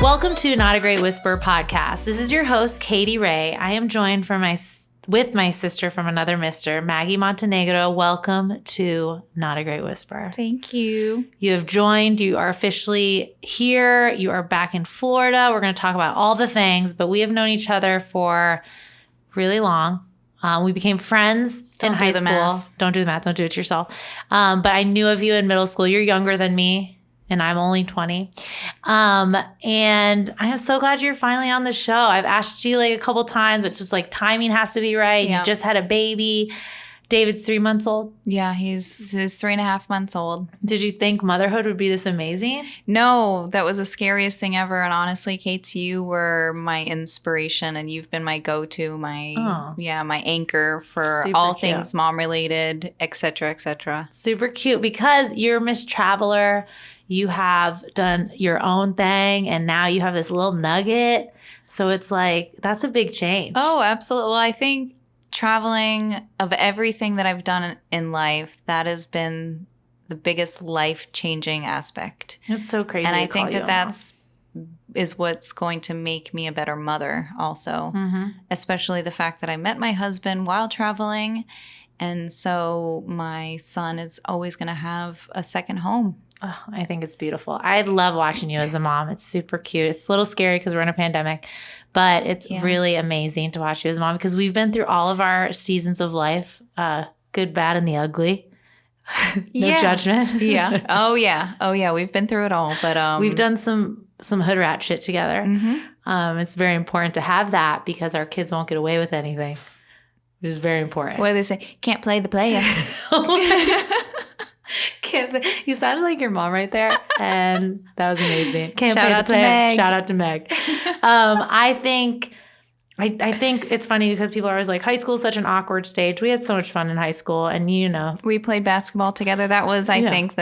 Welcome to Not a Great Whisper podcast. This is your host, Katy Ray. I am joined with my sister from another mister, Maggie Montenegro. Welcome to Not a Great Whisper. Thank you. You have joined. You are officially here. You are back in Florida. We're going to talk about all the things, but we have known each other for really long. We became friends in high school. Don't do the math. Don't do it yourself. But I knew of you in middle school. You're younger than me. And I'm only 20. And I am so glad you're finally on the show. I've asked you like a couple times, but it's just like timing has to be right. Yeah. You just had a baby. David's 3 months old. Yeah, he's 3.5 months old. Did you think motherhood would be this amazing? No, that was the scariest thing ever. And honestly, Kate, you were my inspiration and you've been my go-to, my anchor for super all cute. Things mom related, et cetera, et cetera. Super cute because you're Miss Traveler. You have done your own thing and now you have this little nugget. So it's like, that's a big change. Oh, absolutely. Well, I think traveling, of everything that I've done in life, that has been the biggest life-changing aspect. It's so crazy. And I think that is what's going to make me a better mother also, especially the fact that I met my husband while traveling. And so my son is always going to have a second home. Oh, I think it's beautiful. I love watching you as a mom. It's super cute. It's a little scary because we're in a pandemic, but it's really amazing to watch you as a mom because we've been through all of our seasons of life, good, bad, and the ugly. No judgment. Yeah. Oh, yeah. We've been through it all, but we've done some hood rat shit together. It's very important to have that because our kids won't get away with anything, which is very important. What do they say? Can't play the player. You sounded like your mom right there, and that was amazing. Can't Shout play out the to player. Meg. Shout out to Meg. I think it's funny because people are always like, high school is such an awkward stage. We had so much fun in high school, and we played basketball together. That was, I think,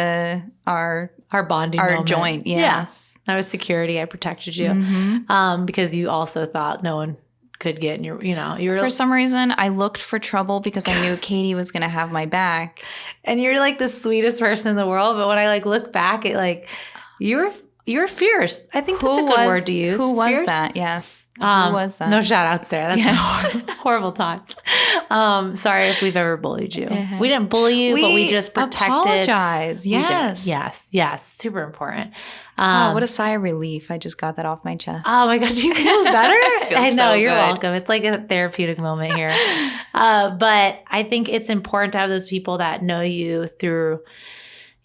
our bonding, our moment. joint. Yes, I was security. I protected you because you also thought no one could get in you were for some reason I looked for trouble because I knew Katy was going to have my back. And you're like the sweetest person in the world, but when I like look back at like you're fierce. I think that's a good word to use. Who was fierce? that? Yes. Who was that? No shout outs there. That's horrible times. Sorry if we've ever bullied you. We didn't bully you, but we just protected. Apologize. Yes. Yes. Super important. What a sigh of relief. I just got that off my chest. Oh my God, do you feel better? I know, so you're good. welcome. It's like a therapeutic moment here. But I think it's important to have those people that know you through,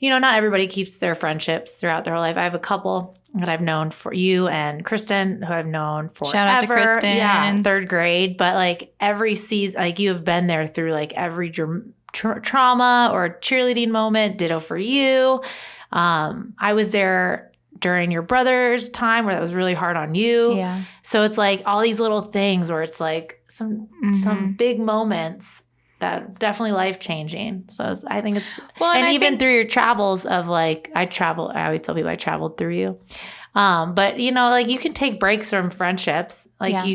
not everybody keeps their friendships throughout their whole life. I have a couple that I've known for you and Kristen, who I've known forever. Shout out to Kristen. Yeah, third grade. But like every season, like you have been there through like every trauma or cheerleading moment. Ditto for you. I was there during your brother's time where that was really hard on you. Yeah. So it's like all these little things where it's like some big moments that are definitely life-changing. So I think it's, and even through your travels of like, I always tell people I traveled through you. But like you can take breaks from friendships. Like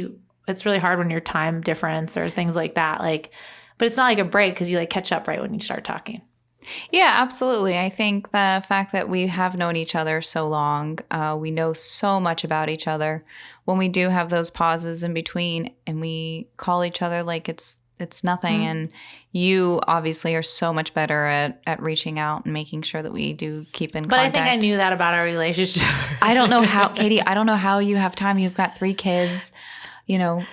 it's really hard when you're time difference or things like that. Like, but it's not like a break because you like catch up right when you start talking. Yeah, absolutely. I think the fact that we have known each other so long, we know so much about each other. When we do have those pauses in between and we call each other like it's nothing. And you obviously are so much better at reaching out and making sure that we do keep in contact. But I think I knew that about our relationship. I don't know how, Katy, I don't know how you have time. You've got 3 kids.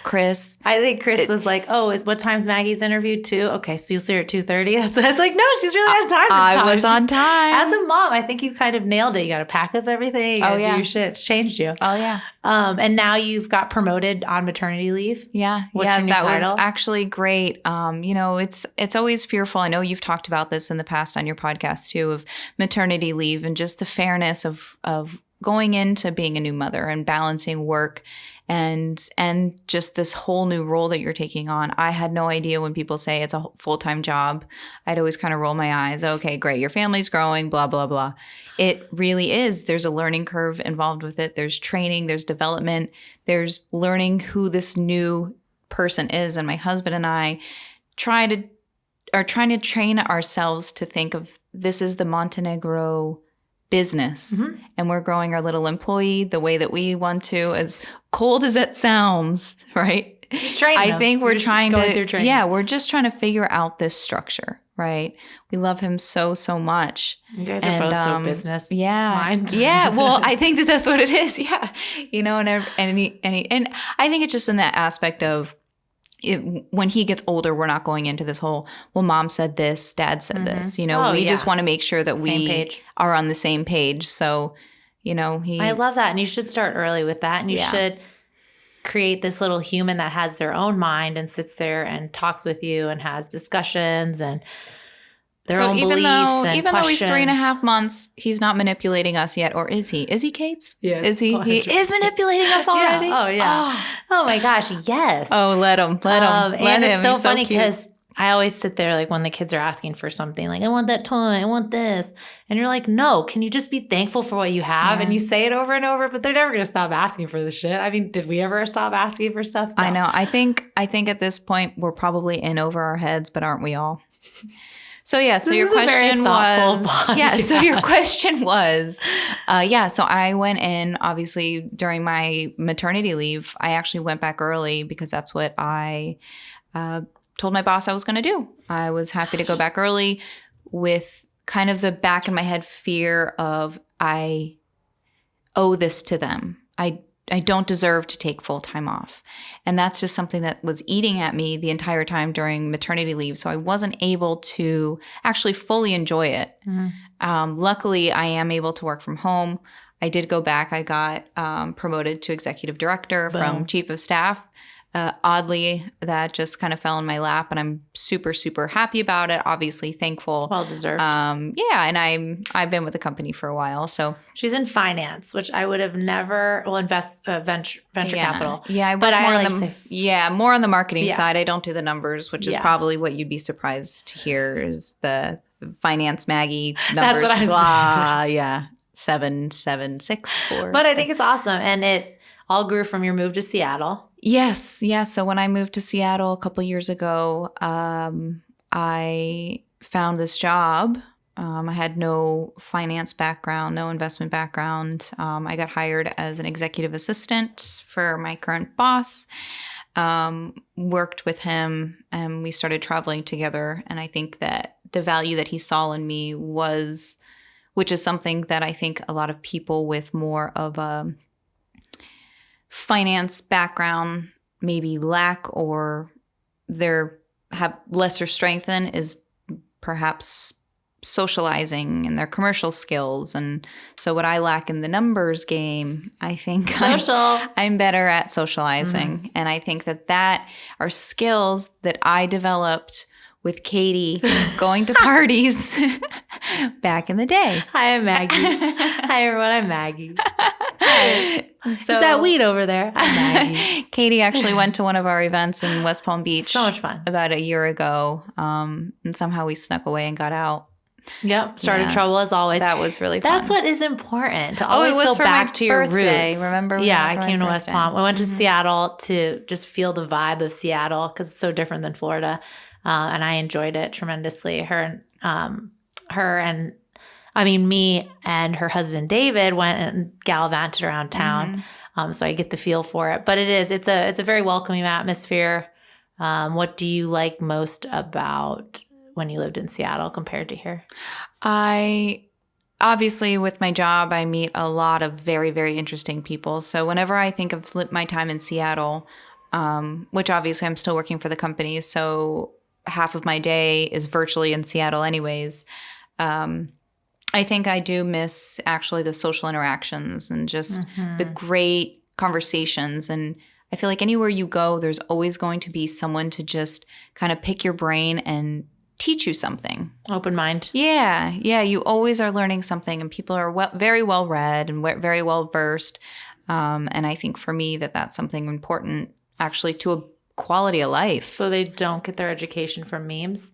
Chris. I think Chris was like, what time's Maggie's interview? 2? Okay, so you'll see her at 2:30. I was like, no, she's really on time this time. I was on time. As a mom, I think you kind of nailed it. You got to pack up everything. You got to do your shit. It's changed you. Oh, yeah. And now you've got promoted on maternity leave. Yeah. What's your new title? Was actually great. It's always fearful. I know you've talked about this in the past on your podcast too, of maternity leave and just the fairness of going into being a new mother and balancing work and just this whole new role that you're taking on. I had no idea when people say it's a full-time job. I'd always kind of roll my eyes. Okay, great. Your family's growing, blah, blah, blah. It really is. There's a learning curve involved with it. There's training, there's development, there's learning who this new person is. And my husband and I try to are trying to train ourselves to think of this is the Montenegro business, and we're growing our little employee the way that we want to, as cold as it sounds, right? I think we're trying to, we're just trying to figure out this structure, right? We love him so, so much. You guys are both so business mind. Yeah. Well, I think that's what it is. Yeah. You know, and I think it's just in that aspect of when he gets older, we're not going into this whole, well, mom said this, dad said this, you know, we just want to make sure that we are on the same page. So, you know, I love that. And you should start early with that. And you should create this little human that has their own mind and sits there and talks with you and has discussions and their own beliefs and questions. Even though he's 3.5 months, he's not manipulating us yet. Or is he? Is he, Kate's? Yeah. Is he? 100%. He is manipulating us already? Yeah. Oh, yeah. Oh, my gosh. Yes. Oh, let him. And it's so funny because I always sit there like when the kids are asking for something, like, I want that toy, I want this. And you're like, no, can you just be thankful for what you have? Yeah. And you say it over and over, but they're never going to stop asking for the shit. I mean, did we ever stop asking for stuff? No. I know. I think at this point we're probably in over our heads, but aren't we all? So so your question was, so your question was, so I went in, obviously, during my maternity leave. I actually went back early because that's what I told my boss I was going to do. I was happy to go back early with kind of the back in my head fear of I owe this to them. I don't deserve to take full time off. And that's just something that was eating at me the entire time during maternity leave. So I wasn't able to actually fully enjoy it. Luckily, I am able to work from home. I did go back. I got promoted to executive director from chief of staff. Oddly, that just kind of fell in my lap, and I'm super, super happy about it. Obviously, thankful. Well deserved. And I've been with the company for a while. So she's in finance, which I would have never. Well, venture capital. Yeah, more on the marketing side. I don't do the numbers, which is probably what you'd be surprised to hear is the finance Maggie numbers. That's what blah. Yeah, 7764. But I think it's awesome, and it all grew from your move to Seattle. Yes. Yeah. So when I moved to Seattle a couple years ago, I found this job. I had no finance background, no investment background. I got hired as an executive assistant for my current boss, worked with him, and we started traveling together. And I think that the value that he saw in me which is something that I think a lot of people with more of a finance background maybe lack, or have lesser strength in, is perhaps socializing and their commercial skills. And so what I lack in the numbers game, I think I'm better at socializing. And I think that are skills that I developed with Katy going to parties back in the day. Hi, I'm Maggie. Hi, everyone. I'm Maggie. Is that weed over there? I'm Maggie. Katy actually went to one of our events in West Palm Beach. So much fun. About a year ago. And somehow we snuck away and got out. Yep. Started trouble as always. That was really fun. That's what is important. To always go back to your birthday. roots. Remember? Yeah, I came to West Palm. I went to Seattle to just feel the vibe of Seattle because it's so different than Florida. And I enjoyed it tremendously. Me and her husband David went and gallivanted around town. So I get the feel for it. But it's a very welcoming atmosphere. What do you like most about when you lived in Seattle compared to here? Obviously, with my job, I meet a lot of very, very interesting people. So whenever I think of my time in Seattle, which obviously I'm still working for the company, so half of my day is virtually in Seattle anyways. I think I do miss actually the social interactions and just the great conversations. And I feel like anywhere you go, there's always going to be someone to just kind of pick your brain and teach you something. Open mind. Yeah. You always are learning something, and people are very well read and very well versed. And I think for me that's something important actually to a quality of life. So they don't get their education from memes?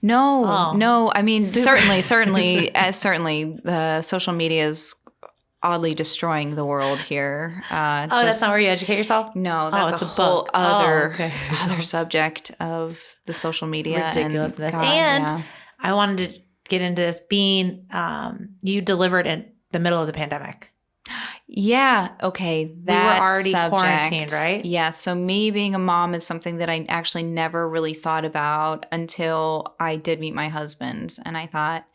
No. I mean, certainly, the social media is oddly destroying the world here. That's not where you educate yourself? No, that's it's a whole book. other subject of the social media. Ridiculousness. And I wanted to get into this being, you delivered in the middle of the pandemic. Yeah. Okay. We were already quarantined, right? Yeah. So me being a mom is something that I actually never really thought about until I did meet my husband. And I thought,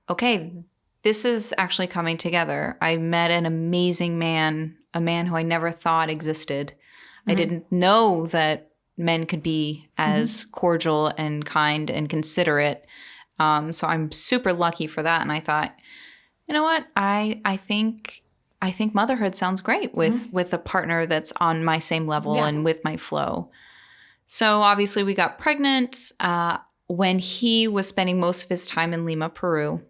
okay, this is actually coming together. I met an amazing man, a man who I never thought existed. I didn't know that men could be as cordial and kind and considerate. So I'm super lucky for that. And I thought, you know what? I think motherhood sounds great with a partner that's on my same level and with my flow. So obviously we got pregnant when he was spending most of his time in Lima, Peru.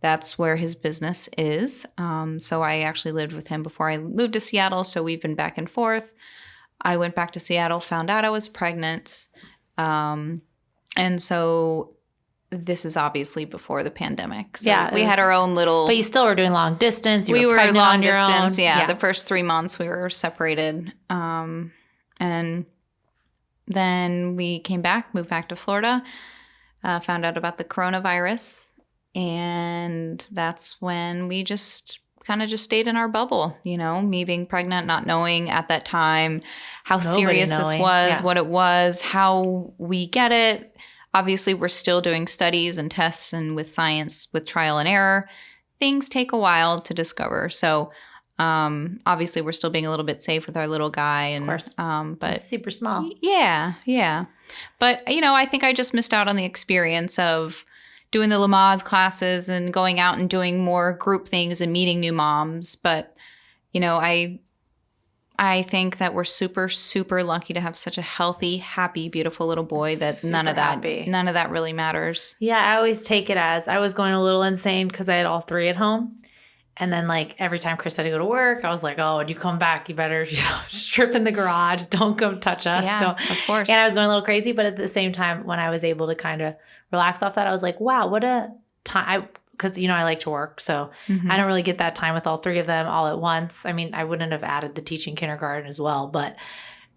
That's where his business is. So I actually lived with him before I moved to Seattle. So we've been back and forth. I went back to Seattle, found out I was pregnant. And so this is obviously before the pandemic. So we had our own little... But you still were doing long distance. We were pregnant long on your distance, own. yeah. The first 3 months we were separated. And then we came back, moved back to Florida, found out about the coronavirus. And that's when we just kind of just stayed in our bubble, you know, me being pregnant, not knowing at that time how serious this was, what it was, how we get it. Obviously, we're still doing studies and tests, and with science, with trial and error, things take a while to discover. So obviously, we're still being a little bit safe with our little guy. And, of course. but he's super small. Yeah. But, you know, I think I just missed out on the experience of doing the Lamaze classes and going out and doing more group things and meeting new moms. But, you know, I think that we're super, super lucky to have such a healthy, happy, beautiful little boy that none of that really matters. Yeah, I always take it as I was going a little insane because I had all three at home. And then, like, every time Chris had to go to work, I was like, oh, when you come back, you better, strip in the garage. Don't come touch us. Yeah, of course. And I was going a little crazy. But at the same time, when I was able to kind of relax off that, I was like, wow, what a time. Because, I like to work. So I don't really get that time with all three of them all at once. I mean, I wouldn't have added the teaching kindergarten as well. But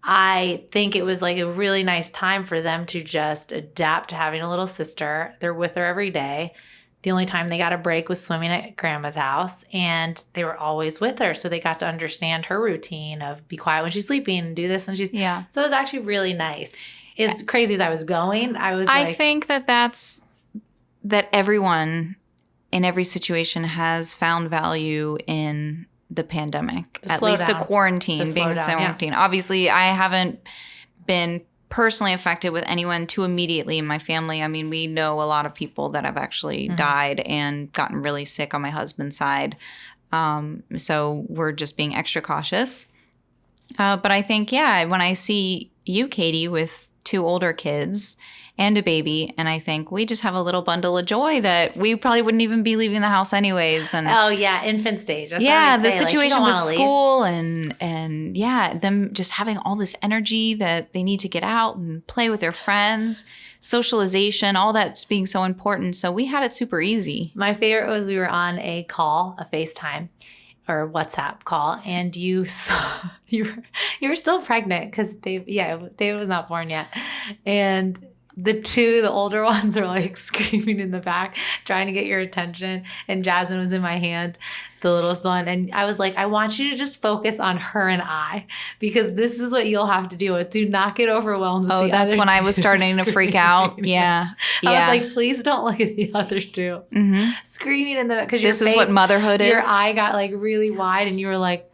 I think it was like a really nice time for them to just adapt to having a little sister. They're with her every day. The only time they got a break was swimming at grandma's house, and they were always with her. So they got to understand her routine of be quiet when she's sleeping and do this when she's... Yeah. So it was actually really nice. As crazy as I was going, I think that everyone in every situation has found value in the pandemic, at least the quarantine, being quarantine. Yeah. Obviously, I haven't been personally affected with anyone too immediately in my family. I mean, we know a lot of people that have actually died and gotten really sick on my husband's side. So we're just being extra cautious. But I think, when I see you, Katy, with 2 older kids and a baby, and I think we just have a little bundle of joy that we probably wouldn't even be leaving the house anyways. And infant stage. That's the situation with school and them just having all this energy that they need to get out and play with their friends, socialization, all that's being so important. So we had it super easy. My favorite was we were on a call, a FaceTime or WhatsApp call, and you were still pregnant because David was not born yet, and the older ones are like screaming in the back, trying to get your attention. And Jasmine was in my hand, the littlest one. And I was like, I want you to just focus on her and I, because this is what you'll have to deal with. Do not get overwhelmed with the other two. Oh, that's when I was starting to freak out. Yeah. I was like, please don't look at the other two. Screaming in the back. Because this is what motherhood is. Your eye got like really wide and you were like,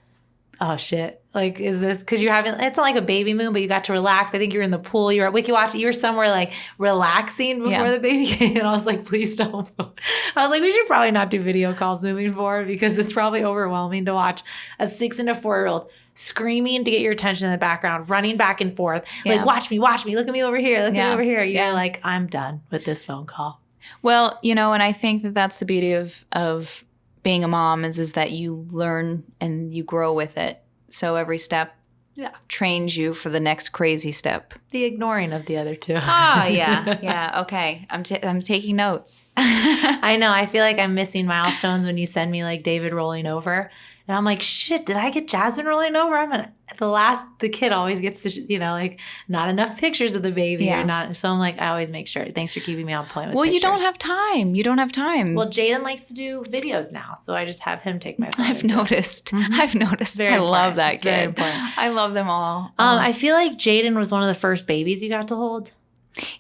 oh shit. Like, is this, because you're having, it's not like a baby moon, but you got to relax. I think you were in the pool. You were at Wiki Watch. You were somewhere like relaxing before the baby came. And I was like, please don't. I was like, we should probably not do video calls moving forward because it's probably overwhelming to watch a 6 and a 4-year-old screaming to get your attention in the background, running back and forth. Like, watch me, look at me over here, look at me over here. You're like, I'm done with this phone call. Well, and I think that that's the beauty of being a mom is that you learn and you grow with it. So every step trains you for the next crazy step. The ignoring of the other two. Yeah. Okay. I'm taking notes. I know. I feel like I'm missing milestones when you send me like David rolling over. And I'm like, shit, did I get Jasmine rolling over? The kid always gets the, like not enough pictures of the baby or not. So I'm like, I always make sure. Thanks for keeping me on point with pictures. You don't have time. Well, Jaden likes to do videos now. So I just have him take my photos. I've noticed. Very I important. love that It's kid. very important. I love them all. I feel like Jaden was one of the first babies you got to hold.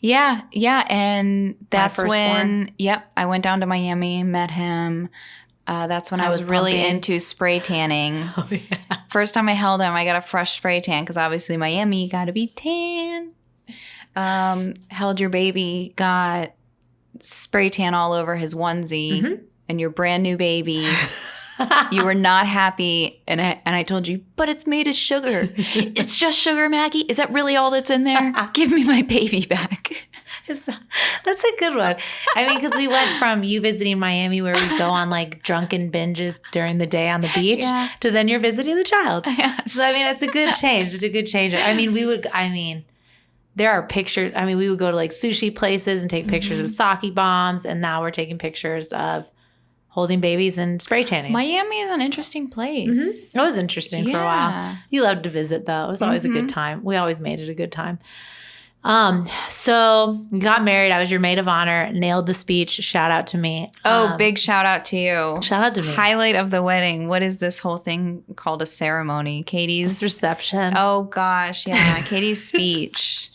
Yeah. And that's when, firstborn. I went down to Miami, met him. That's when I was really pumping. into spray tanning. Oh, yeah. First time I held him, I got a fresh spray tan because obviously Miami, you got to be tan. Held your baby, got spray tan all over his onesie, and your brand new baby. You were not happy, and I told you, but it's made of sugar. It's just sugar, Maggie. Is that really all that's in there? Give me my baby back. That's a good one. I mean, because we went from you visiting Miami where we go on like drunken binges during the day on the beach to then you're visiting the child. Yes. So, I mean, it's a good change. It's a good change. I mean, there are pictures. I mean, we would go to like sushi places and take pictures of sake bombs. And now we're taking pictures of holding babies and spray tanning. Miami is an interesting place. It was interesting for a while. You loved to visit though. It was always a good time. We always made it a good time. So we got married. I was your maid of honor, nailed the speech. Shout out to me. Big shout out to you. Shout out to me. Highlight of the wedding. What is this whole thing called? A ceremony? Katie's reception. Oh gosh. Yeah. Katie's speech.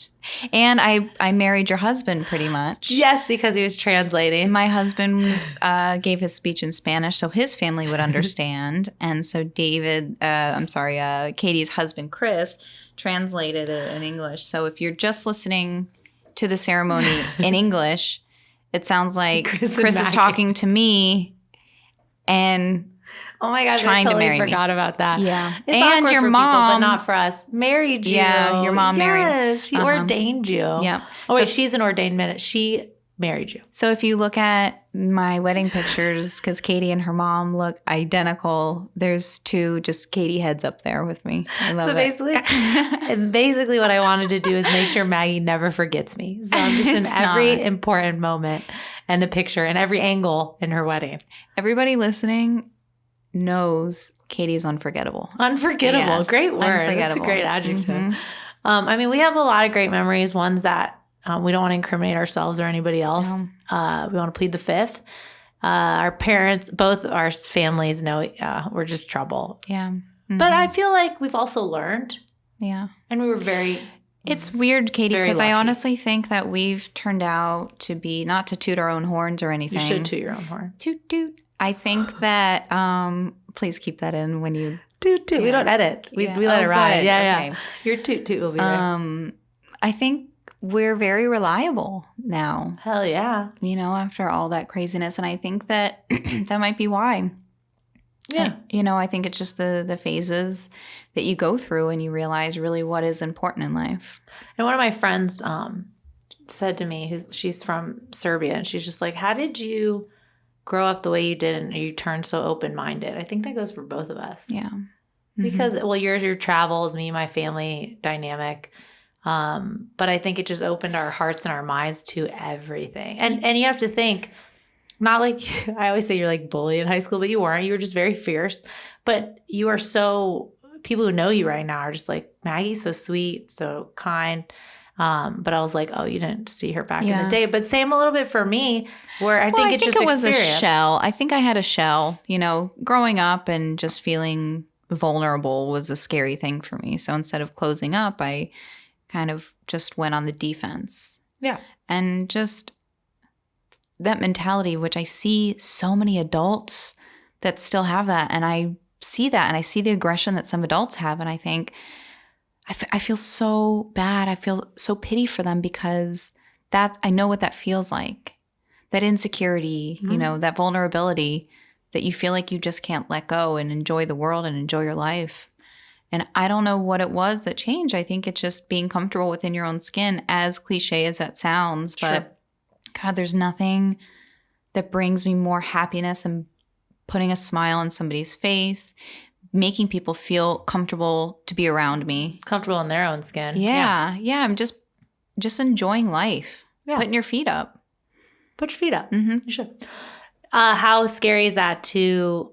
And I married your husband pretty much. Yes, because he was translating. My husband gave his speech in Spanish so his family would understand. And so Katie's husband, Chris, translated it in English. So if you're just listening to the ceremony in English, it sounds like Chris is talking to me and oh my gosh, trying I totally to marry forgot about that. Yeah. It's and your for mom, people, but not for us. Married you. Yeah, your mom married. Yes, she ordained you. Yeah. Oh wait, she's an ordained minute. She married you. So if you look at my wedding pictures, because Katie and her mom look identical, there's two just Katie heads up there with me. I love it. Basically what I wanted to do is make sure Maggie never forgets me. So I'm just in every important moment and a picture and every angle in her wedding. Everybody listening knows Katie's unforgettable. Unforgettable. Yes. Great word. That's a great adjective. I mean, we have a lot of great memories, ones that we don't want to incriminate ourselves or anybody else. No. We want to plead the fifth. Our parents, both our families know we're just trouble. Yeah. But I feel like we've also learned. Yeah. And we were very... It's weird, Katie, because I honestly think that we've turned out to be, not to toot our own horns or anything. You should toot your own horn. Toot, toot. I think that, please keep that in when you... Toot, toot. Yeah. We don't edit. We let it ride. Good. Yeah. Your toot, toot will be there. I think we're very reliable now. Hell yeah. After all that craziness. And I think that that might be why. Yeah. I think it's just the phases that you go through and you realize really what is important in life. And one of my friends said to me, she's from Serbia, and she's just like, how did you grow up the way you did and you turned so open-minded? I think that goes for both of us. Yeah. Because, yours, your travels, me, my family dynamic. But I think it just opened our hearts and our minds to everything. And you have to think, not like, I always say you're like bullied in high school, but you weren't. You were just very fierce. But you are so, people who know you right now are just like, Maggie's so sweet, so kind. But I was like, oh, you didn't see her back in the day. But same a little bit for me, where I think it was a shell. I think I had a shell, growing up and just feeling vulnerable was a scary thing for me. So instead of closing up, I kind of just went on the defense. Yeah. And just that mentality, which I see so many adults that still have that. And I see that, and I see the aggression that some adults have. And I think, I feel so bad. I feel so pity for them because I know what that feels like. That insecurity, that vulnerability that you feel like you just can't let go and enjoy the world and enjoy your life. And I don't know what it was that changed. I think it's just being comfortable within your own skin, as cliche as that sounds. But God, there's nothing that brings me more happiness than putting a smile on somebody's face, making people feel comfortable to be around me. Comfortable in their own skin. Yeah. I'm just enjoying life. Yeah. Putting your feet up. Put your feet up. Mm-hmm. You should. How scary is that to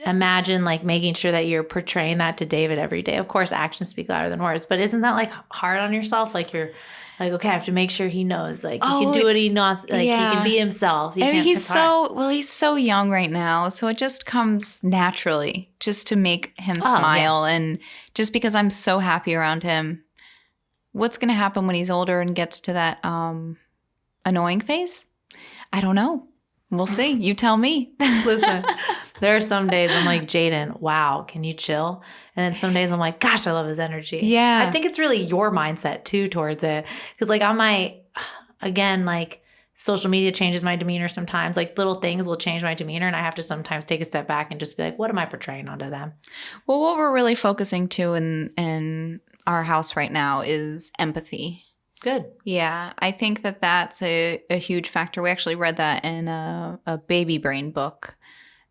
imagine like making sure that you're portraying that to David every day? Of course, actions speak louder than words, but isn't that like hard on yourself? Like you're like, okay, I have to make sure he knows, like he can do what he wants, like he can be himself. He's so young right now, so it just comes naturally just to make him smile, and just because I'm so happy around him. What's going to happen when he's older and gets to that annoying phase? I don't know. We'll see. You tell me. Listen, there are some days I'm like, Jaden, wow, can you chill? And then some days I'm like, gosh, I love his energy. Yeah. I think it's really your mindset too towards it. Because like again, like social media changes my demeanor sometimes. Like little things will change my demeanor, and I have to sometimes take a step back and just be like, what am I portraying onto them? Well, what we're really focusing to in our house right now is empathy. Good. Yeah, I think that that's a huge factor. We actually read that in a baby brain book,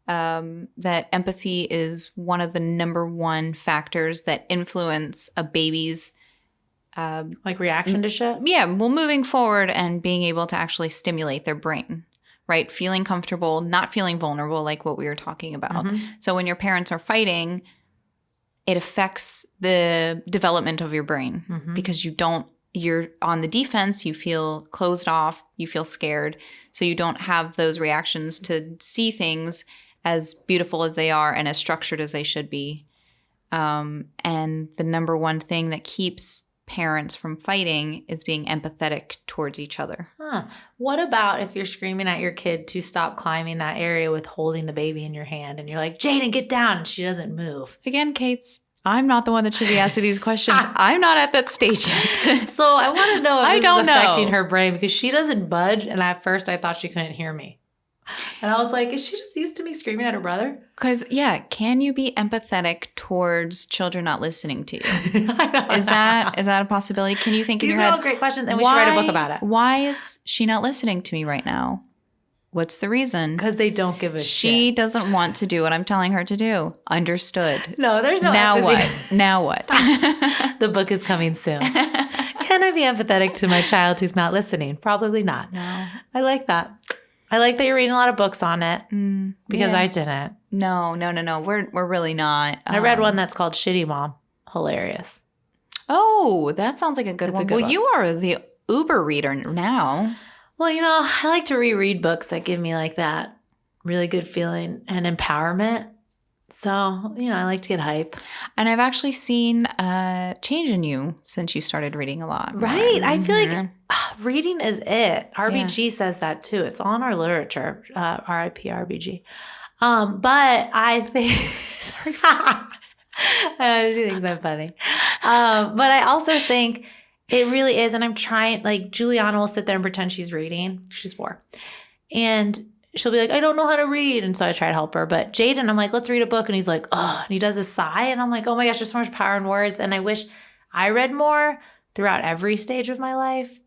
that empathy is one of the number one factors that influence a baby's like reaction to shit? Yeah, well, moving forward and being able to actually stimulate their brain, right? Feeling comfortable, not feeling vulnerable, like what we were talking about. Mm-hmm. So when your parents are fighting, it affects the development of your brain because you're on the defense, you feel closed off, you feel scared. So you don't have those reactions to see things as beautiful as they are and as structured as they should be. And the number one thing that keeps parents from fighting is being empathetic towards each other. What about if you're screaming at your kid to stop climbing that area with holding the baby in your hand and you're like, Jaden, get down, and she doesn't move? Again, Kate's, I'm not the one that should be asking these questions. I'm not at that stage yet. So I want to know if this is affecting her brain, because she doesn't budge, and at first I thought she couldn't hear me. And I was like, is she just used to me screaming at her brother? Because, can you be empathetic towards children not listening to you? I know. Is that a possibility? Can you think in your head? These are all great questions, and we should write a book about it. Why is she not listening to me right now? What's the reason? Because they don't give a shit. She doesn't want to do what I'm telling her to do. Understood. No, there's no Now empathy. what? Now what? The book is coming soon. Can I be empathetic to my child who's not listening? Probably not. No. I like that. I like that you're reading a lot of books on it, because I didn't. No. We're really not. I read one that's called Shitty Mom. Hilarious. Oh, that sounds like a good one. Well, you are the Uber reader now. Well, I like to reread books that give me like that really good feeling and empowerment. So, I like to get hype. And I've actually seen a change in you since you started reading a lot. Right. I feel like reading is it. RBG says that too. It's on our literature. RIP RBG. But I think, sorry. She thinks I'm funny. But I also think it really is. And I'm trying, like Juliana will sit there and pretend she's reading. She's 4. And she'll be like, I don't know how to read. And so I try to help her. But Jaden, I'm like, let's read a book. And he's like, oh, and he does a sigh. And I'm like, oh my gosh, there's so much power in words. And I wish I read more throughout every stage of my life.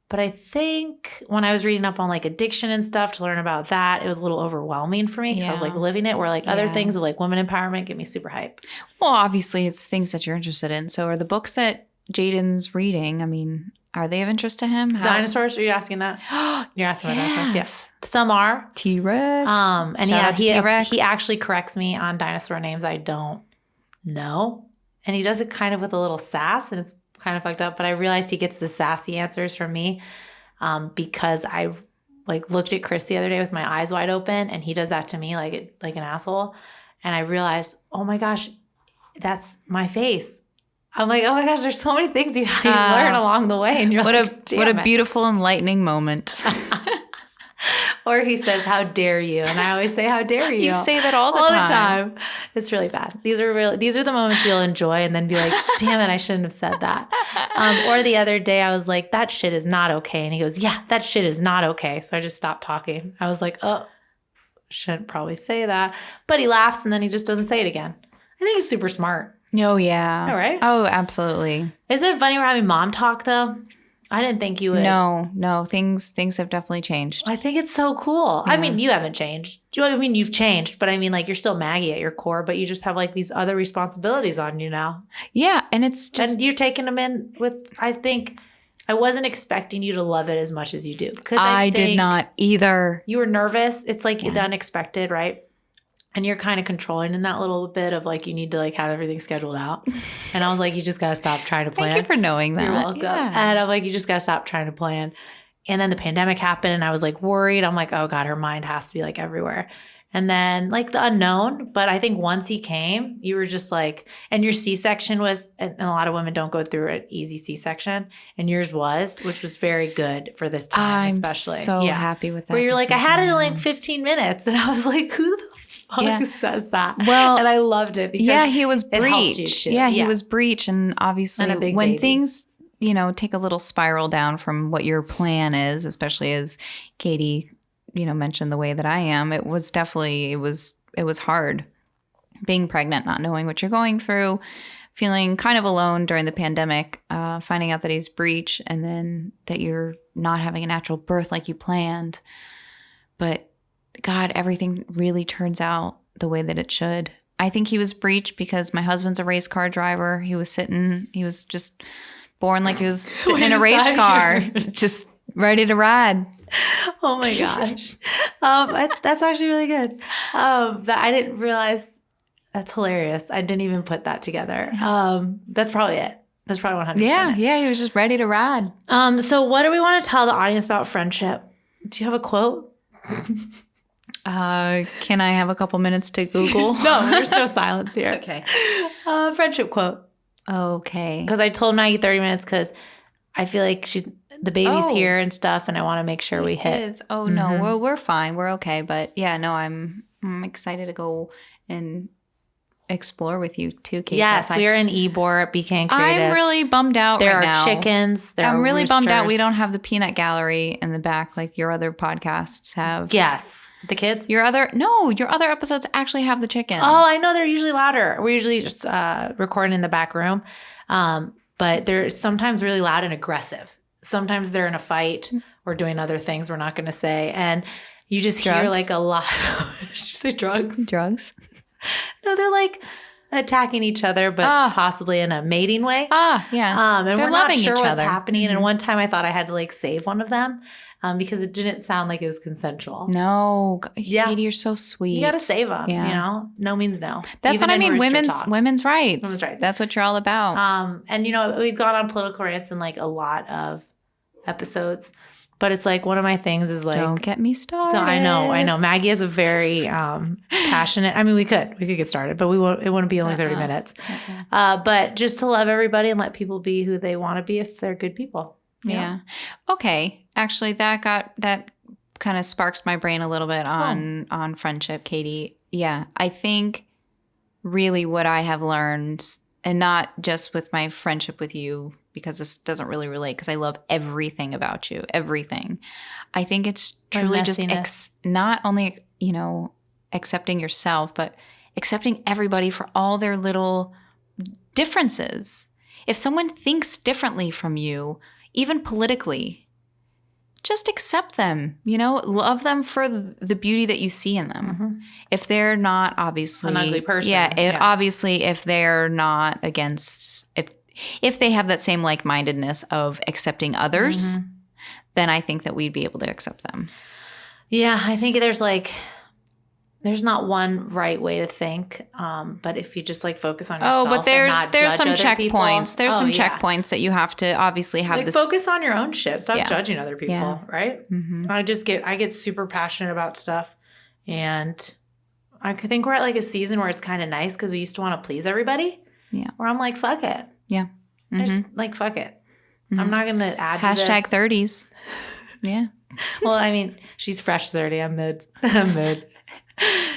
But I think when I was reading up on like addiction and stuff to learn about that, it was a little overwhelming for me because I was like living it, where like other things of like women empowerment get me super hype. Well, obviously it's things that you're interested in. So are the books that Jaden's reading, I mean, are they of interest to him? Dinosaurs? Are you asking that? You're asking about dinosaurs? Yes. Some are. T-Rex. And he actually corrects me on dinosaur names I don't know. And he does it kind of with a little sass, and it's kind of fucked up. But I realized he gets the sassy answers from me because I like looked at Chris the other day with my eyes wide open, and he does that to me like an asshole. And I realized, oh my gosh, that's my face. I'm like, oh my gosh, there's so many things you learn along the way. And you're what a beautiful, enlightening moment. Or he says, how dare you? And I always say, how dare you? You say that all the time. It's really bad. These are the moments you'll enjoy and then be like, damn it, I shouldn't have said that. Or the other day I was like, that shit is not okay. And he goes, yeah, that shit is not okay. So I just stopped talking. I was like, oh, shouldn't probably say that. But he laughs and then he just doesn't say it again. I think he's super smart. Oh, yeah. All right. Oh, absolutely. Isn't it funny we're having mom talk, though? I didn't think you would. No. Things have definitely changed. I think it's so cool. Yeah. I mean, you haven't changed. I mean, you've changed, but I mean, like, you're still Maggie at your core, but you just have like these other responsibilities on you now. Yeah. And it's just. And you're taking them in with, I think, I wasn't expecting you to love it as much as you do. Because I did not either. You were nervous. It's like the unexpected, right? And you're kind of controlling in that little bit of like, you need to like have everything scheduled out. And I was like, you just got to stop trying to plan. Thank you for knowing that. You're welcome. Yeah. And I'm like, you just got to stop trying to plan. And then the pandemic happened and I was like worried. I'm like, oh God, her mind has to be like everywhere. And then like the unknown. But I think once he came, you were just like, and your C-section was, and a lot of women don't go through an easy C-section. And yours was, which was very good for this time, especially. I'm so happy with that. Where you're like, I had it in like 15 minutes. And I was like, who the fuck says that? Well, and I loved it because he was breach. Yeah, he was breach. And obviously and when things, take a little spiral down from what your plan is, especially as Katy, mentioned the way that I am, it was definitely, it was hard being pregnant, not knowing what you're going through, feeling kind of alone during the pandemic, finding out that he's breech and then that you're not having a natural birth like you planned. But God, everything really turns out the way that it should. I think he was breech because my husband's a race car driver. He was just born like he was sitting in a race car, just ready to ride. Oh my gosh. That's actually really good. But I didn't realize. That's hilarious. I didn't even put that together. That's probably it. That's probably 100%. Yeah, he was just ready to ride. So what do we want to tell the audience about friendship? Do you have a quote? Can I have a couple minutes to Google? No, there's no silence here. Okay. Friendship quote. Okay. Because I told Maggie 30 minutes because I feel like the baby's here and stuff, and I want to make sure we hit. Oh, no, we're fine. We're okay. But yeah, no, I'm excited to go and explore with you too, Kate. Yes, we are in Ybor at BK and Creative. I'm really bummed out there right now. There are chickens. I'm really bummed out we don't have the peanut gallery in the back like your other podcasts have. Yes. The kids? Your other episodes actually have the chickens. Oh, I know. They're usually louder. We're usually just recording in the back room. But they're sometimes really loud and aggressive. Sometimes they're in a fight or doing other things we're not going to say. And you just hear like a lot. Did you say drugs? Drugs? No, they're like attacking each other, but possibly in a mating way. Yeah. And they're not sure what's happening. Mm-hmm. And one time I thought I had to like save one of them because it didn't sound like it was consensual. No. Katy, you're so sweet. You got to save them, No means no. That's what I mean. Women's rights. Women's rights. That's what you're all about. And, we've gone on political rants in like a lot of episodes. But it's like one of my things is like, don't get me started. I know. Maggie is a very passionate. I mean, we could get started, but we won't. It wouldn't be only 30 minutes. But just to love everybody and let people be who they want to be if they're good people. Yeah. Okay. Actually, that kind of sparks my brain a little bit on friendship, Katy. Yeah, I think really what I have learned, and not just with my friendship with you, because this doesn't really relate because I love everything about you, everything. I think it's truly just not only, accepting yourself, but accepting everybody for all their little differences. If someone thinks differently from you, even politically, just accept them, love them for the beauty that you see in them. Mm-hmm. If they're not obviously an ugly person. Obviously if they're not against, if they have that same like-mindedness of accepting others, then I think that we'd be able to accept them. Yeah, I think there's not one right way to think, but if you just like focus on yourself. Oh, but there's some checkpoints. There's some checkpoints that you have to obviously have. Like focus on your own shit. Stop judging other people, right? Mm-hmm. I get super passionate about stuff, and I think we're at like a season where it's kind of nice because we used to want to please everybody. Yeah, where I'm like, fuck it. Yeah, I just like fuck it. Mm-hmm. I'm not gonna add hashtag 30s. Yeah. Well, I mean, she's fresh 30. I'm mid. I'm mid.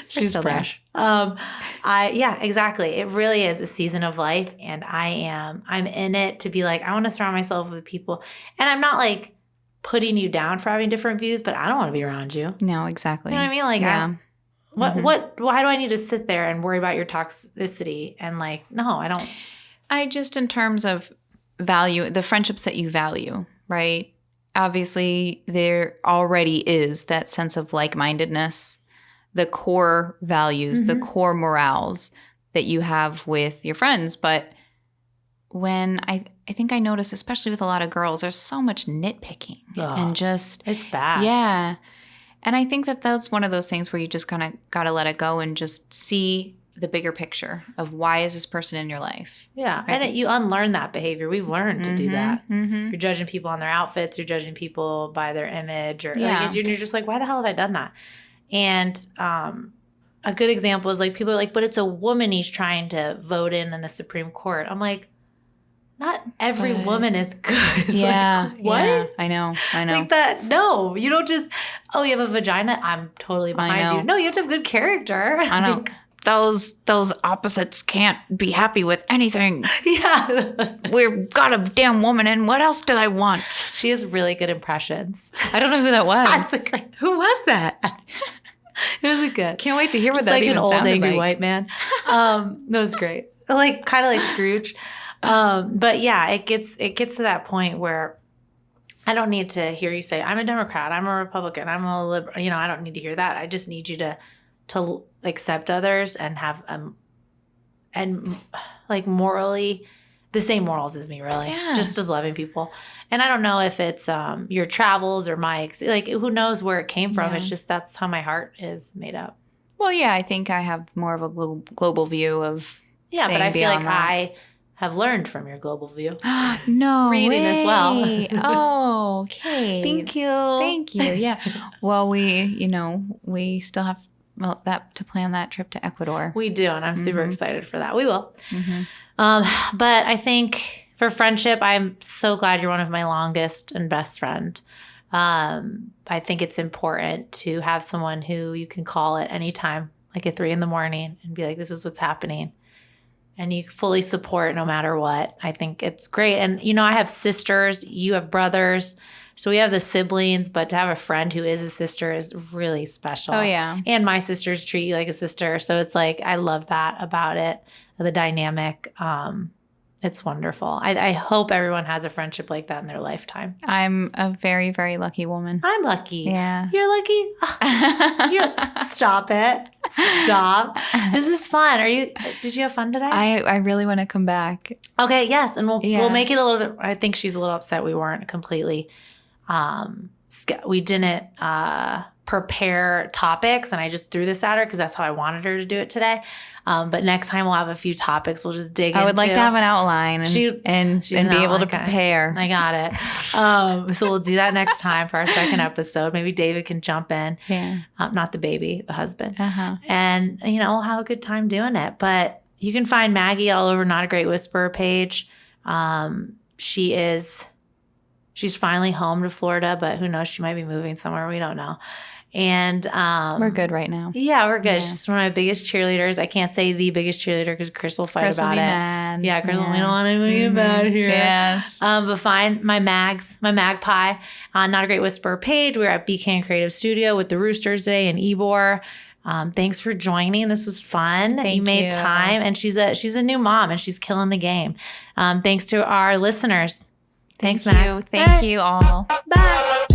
She's fresh. Yeah, exactly. It really is a season of life, and I'm in it to be like, I want to surround myself with people, and I'm not like putting you down for having different views, but I don't want to be around you. No, exactly. You know what I mean? Like, yeah. Why do I need to sit there and worry about your toxicity? And like, no, I don't. I just, in terms of value, the friendships that you value, right? Obviously, there already is that sense of like-mindedness, the core values, the core morals that you have with your friends. But when I think I notice, especially with a lot of girls, there's so much nitpicking and just it's bad. Yeah. And I think that that's one of those things where you just kind of got to let it go and just see the bigger picture of why is this person in your life. Yeah. Right? And you unlearn that behavior. We've learned to do that. Mm-hmm. You're judging people on their outfits. You're judging people by their image. Or Yeah. you're just like, why the hell have I done that? And a good example is like people are like, but it's a woman he's trying to vote in the Supreme Court. I'm like, not every woman is good. Yeah. Like, what? Yeah, I know. Like that. No, you don't just, oh, you have a vagina. I'm totally behind you. No, you have to have good character. I know. Those opposites can't be happy with anything. Yeah. We've got a damn woman in. What else do I want? She has really good impressions. I don't know who that was. That's great. Who was that? It was good. Can't wait to hear what Just that like even an old sounded angry like. white man. That was great. Like kind of like Scrooge. But yeah, it gets to that point where I don't need to hear you say, I'm a Democrat, I'm a Republican, I'm a liberal. I don't need to hear that. I just need you to accept others and have and like morally the same morals as me, really. Yeah. Just as loving people. And I don't know if it's your travels or like who knows where it came from. Yeah. It's just that's how my heart is made up. Well, yeah, I think I have more of a global view of but I feel like that. I have learned from your global view. No Reading way. as well. Oh, okay. Thank you. Thank you. Yeah. Well, we still have that to plan that trip to Ecuador. We do, and I'm super excited for that. We will. Mm-hmm. But I think for friendship, I'm so glad you're one of my longest and best friend. I think it's important to have someone who you can call at any time, like at 3 a.m, and be like, this is what's happening. And you fully support no matter what. I think it's great. And, I have sisters, you have brothers. So we have the siblings, but to have a friend who is a sister is really special. Oh, yeah. And my sisters treat you like a sister. So it's like, I love that about it, the dynamic. It's wonderful. I hope everyone has a friendship like that in their lifetime. I'm a very, very lucky woman. I'm lucky. Yeah. You're lucky? Stop it. Stop. This is fun. Did you have fun today? I really want to come back. Okay, yes. And we'll make it a little bit, I think she's a little upset we weren't completely, we didn't prepare topics, and I just threw this at her because that's how I wanted her to do it today. But next time we'll have a few topics we'll just dig into. I would like to have an outline and be able to Okay. prepare. I got it. So we'll do that next time for our second episode. Maybe David can jump in. Yeah. Not the baby, the husband. Uh-huh. And, we'll have a good time doing it. But you can find Maggie all over Not a Great Whisperer page. She's finally home to Florida, but who knows? She might be moving somewhere. We don't know. And we're good right now. Yeah, we're good. Yeah. She's one of my biggest cheerleaders. I can't say the biggest cheerleader because Chris will fight Chris about will be it. mad. Yeah, Chris, we don't want anybody to get mad here. Yes. But find my magpie on Not a Great Whisperer page. We're at Beacon Creative Studio with the Roosters today in Ybor. Thanks for joining. This was fun. Thank you made you. time, and she's a new mom, and she's killing the game. Thanks to our listeners. Thanks, Max. Thank you all. Bye.